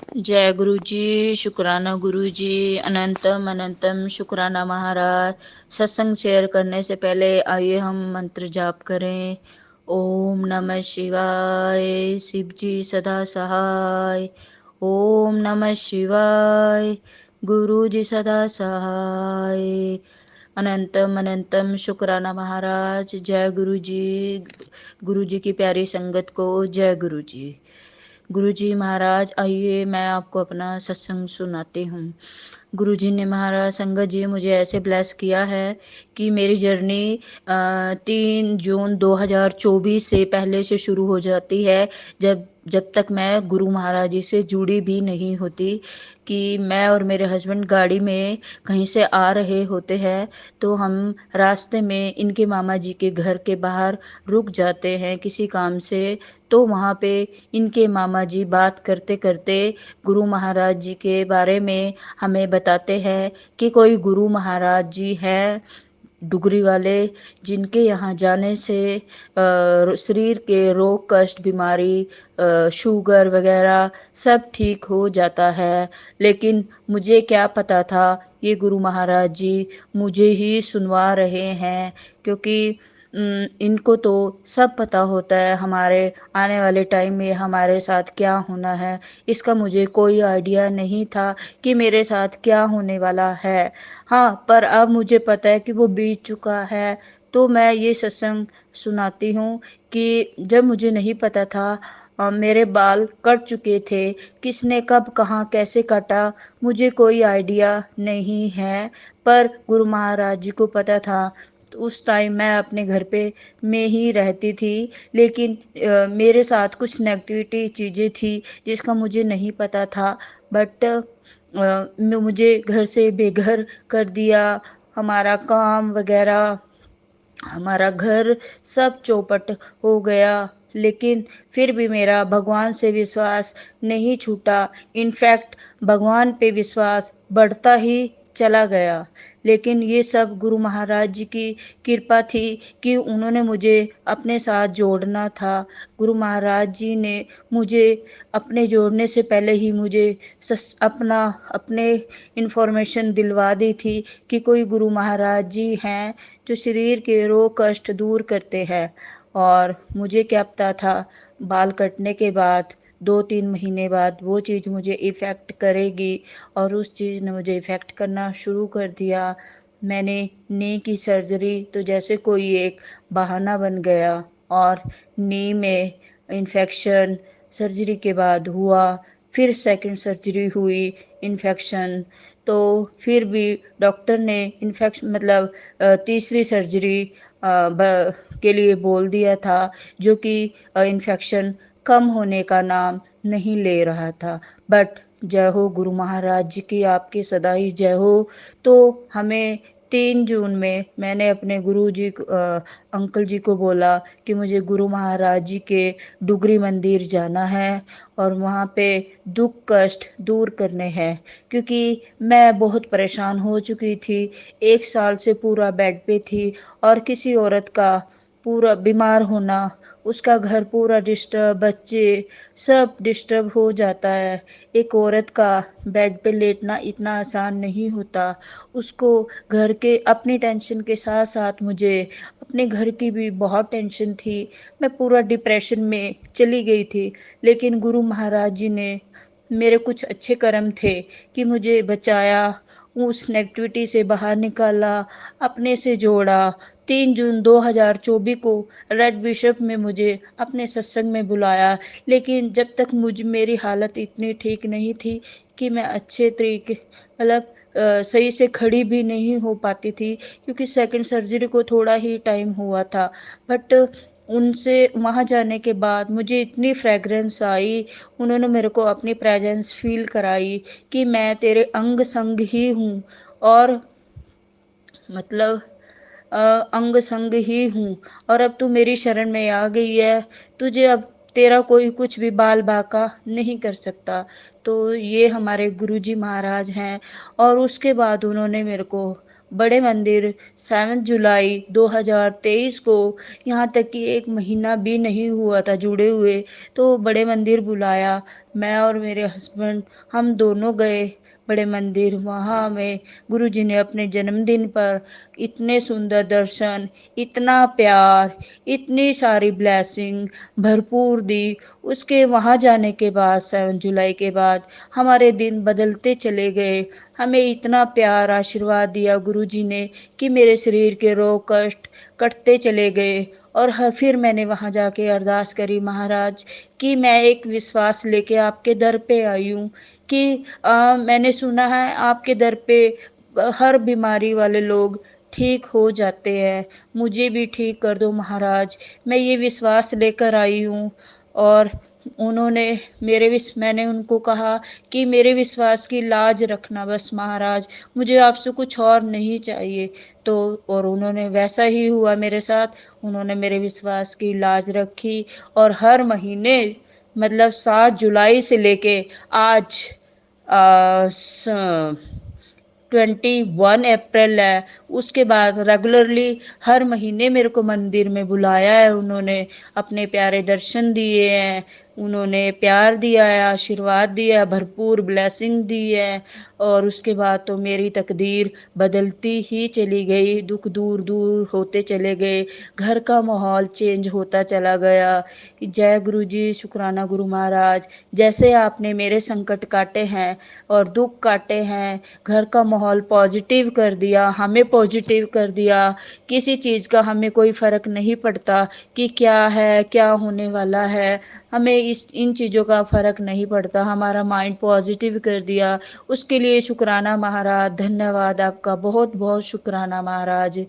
जय गुरु जी, शुक्राना गुरु जी, अनंतम अनंतम शुक्राना महाराज। सत्संग शेयर करने से पहले आइए हम मंत्र जाप करें। ओम नमः शिवाय, शिव जी सदा सहाय। ओम नमः शिवाय, गुरु जी सदा सहाय। अनंतम अनंतम शुक्राना महाराज। जय गुरु जी। गुरु जी की प्यारी संगत को जय गुरु जी। गुरु जी महाराज, आइए मैं आपको अपना सत्संग सुनाती हूँ। गुरु जी ने महाराज संगत जी मुझे ऐसे ब्लेस किया है कि मेरी जर्नी 3 जून 2024 से पहले से शुरू हो जाती है, जब तक मैं गुरु महाराज जी से जुड़ी भी नहीं होती। कि मैं और मेरे हस्बैंड गाड़ी में कहीं से आ रहे होते हैं तो हम रास्ते में इनके मामा जी के घर के बाहर रुक जाते हैं किसी काम से। तो वहाँ पे इनके मामा जी बात करते करते गुरु महाराज जी के बारे में हमें बताते हैं कि कोई गुरु महाराज जी है डुगरी वाले, जिनके यहाँ जाने से शरीर के रोग कष्ट बीमारी शुगर वगैरह सब ठीक हो जाता है। लेकिन मुझे क्या पता था ये गुरु महाराज जी मुझे ही सुनवा रहे हैं, क्योंकि इनको तो सब पता होता है हमारे आने वाले टाइम में हमारे साथ क्या होना है। इसका मुझे कोई आइडिया नहीं था कि मेरे साथ क्या होने वाला है। हाँ, पर अब मुझे पता है कि वो बीत चुका है। तो मैं ये सत्संग सुनाती हूँ कि जब मुझे नहीं पता था, मेरे बाल कट चुके थे, किसने कब कहाँ कैसे काटा मुझे कोई आइडिया नहीं है, पर गुरु महाराज जी को पता था। तो उस टाइम मैं अपने घर पे में ही रहती थी, लेकिन मेरे साथ कुछ नेगेटिविटी चीज़ें थी जिसका मुझे नहीं पता था। बट मुझे घर से बेघर कर दिया, हमारा काम वगैरह, हमारा घर सब चौपट हो गया। लेकिन फिर भी मेरा भगवान से विश्वास नहीं छूटा। इनफैक्ट भगवान पे विश्वास बढ़ता ही चला गया। लेकिन ये सब गुरु महाराज जी की कृपा थी कि उन्होंने मुझे अपने साथ जोड़ना था। गुरु महाराज जी ने मुझे अपने जोड़ने से पहले ही मुझे अपने इन्फॉर्मेशन दिलवा दी थी कि कोई गुरु महाराज जी हैं जो शरीर के रोग कष्ट दूर करते हैं। और मुझे क्या पता था बाल कटने के बाद 2-3 महीने बाद वो चीज़ मुझे इफ़ेक्ट करेगी, और उस चीज़ ने मुझे इफ़ेक्ट करना शुरू कर दिया। मैंने नी की सर्जरी तो जैसे कोई एक बहाना बन गया, और नी में इन्फेक्शन सर्जरी के बाद हुआ, फिर सेकंड सर्जरी हुई, इन्फेक्शन। तो फिर भी डॉक्टर ने इन्फेक्शन मतलब तीसरी सर्जरी के लिए बोल दिया था, जो कि इन्फेक्शन कम होने का नाम नहीं ले रहा था। बट जय हो गुरु महाराज जी की, आपकी सदा ही जय हो। तो हमें 3 जून में मैंने अपने गुरु जी अंकल जी को बोला कि मुझे गुरु महाराज जी के डुगरी मंदिर जाना है और वहाँ पे दुख कष्ट दूर करने हैं, क्योंकि मैं बहुत परेशान हो चुकी थी। 1 साल से पूरा बेड पे थी, और किसी औरत का पूरा बीमार होना, उसका घर पूरा डिस्टर्ब, बच्चे सब डिस्टर्ब हो जाता है। एक औरत का बेड पे लेटना इतना आसान नहीं होता। उसको घर के अपनी टेंशन के साथ साथ मुझे अपने घर की भी बहुत टेंशन थी। मैं पूरा डिप्रेशन में चली गई थी। लेकिन गुरु महाराज जी ने, मेरे कुछ अच्छे कर्म थे कि मुझे बचाया, उस नेगेटिविटी से बाहर निकाला, अपने से जोड़ा। 3 जून 2024 को रेड बिशप में मुझे अपने सत्संग में बुलाया। लेकिन जब तक मेरी हालत इतनी ठीक नहीं थी कि मैं अच्छे तरीके मतलब सही से खड़ी भी नहीं हो पाती थी, क्योंकि सेकंड सर्जरी को थोड़ा ही टाइम हुआ था। बट उनसे वहाँ जाने के बाद मुझे इतनी फ्रेगरेंस आई, उन्होंने मेरे को अपनी प्रेजेंस फील कराई कि मैं तेरे अंग संग ही हूँ, और मतलब अंग संग ही हूँ, और अब तू मेरी शरण में आ गई है। तुझे अब तेरा कोई कुछ भी बाल बाका नहीं कर सकता। तो ये हमारे गुरुजी महाराज हैं। और उसके बाद उन्होंने मेरे को बड़े मंदिर 7 जुलाई 2023 को, यहाँ तक कि 1 महीना भी नहीं हुआ था जुड़े हुए, तो बड़े मंदिर बुलाया, मैं और मेरे हस्बैंड हम दोनों गए बड़े मंदिर। वहाँ हमें गुरु जी ने अपने जन्मदिन पर इतने सुंदर दर्शन, इतना प्यार, इतनी सारी ब्लेसिंग भरपूर दी। उसके वहाँ जाने के बाद 7 जुलाई के बाद हमारे दिन बदलते चले गए। हमें इतना प्यार आशीर्वाद दिया गुरु जी ने कि मेरे शरीर के रोग कष्ट कटते चले गए। और फिर मैंने वहाँ जाके अरदास करी, महाराज कि मैं एक विश्वास लेके आपके दर पे आई हूँ कि मैंने सुना है आपके दर पे हर बीमारी वाले लोग ठीक हो जाते हैं, मुझे भी ठीक कर दो महाराज। मैं ये विश्वास लेकर आई हूँ। और उन्होंने मैंने उनको कहा कि मेरे विश्वास की लाज रखना बस महाराज, मुझे आपसे कुछ और नहीं चाहिए। तो और उन्होंने वैसा ही हुआ मेरे साथ। उन्होंने मेरे विश्वास की लाज रखी और हर महीने मतलब 7 जुलाई से लेके आज 21 अप्रैल है, उसके बाद रेगुलरली हर महीने मेरे को मंदिर में बुलाया है उन्होंने, अपने प्यारे दर्शन दिए हैं, उन्होंने प्यार दिया है, आशीर्वाद दिया है, भरपूर ब्लेसिंग दी है। और उसके बाद तो मेरी तकदीर बदलती ही चली गई, दुख दूर दूर होते चले गए, घर का माहौल चेंज होता चला गया। जय गुरु जी, शुक्राना गुरु महाराज। जैसे आपने मेरे संकट काटे हैं और दुख काटे हैं, घर का माहौल पॉजिटिव कर दिया, हमें पॉजिटिव कर दिया। किसी चीज़ का हमें कोई फ़र्क नहीं पड़ता कि क्या है, क्या होने वाला है, हमें इन चीज़ों का फ़र्क नहीं पड़ता। हमारा माइंड पॉजिटिव कर दिया, उसके लिए शुक्राना महाराज, धन्यवाद आपका, बहुत बहुत शुक्राना महाराज।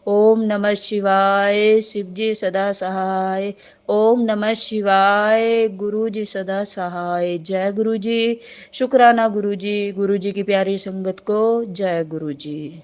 ओम नमः शिवाय, शिव जी सदा सहाय। ओम नमः शिवाय, गुरु जी सदा सहाय। जय गुरु जी, शुक्राना गुरु जी की प्यारी संगत को। जय गुरु जी।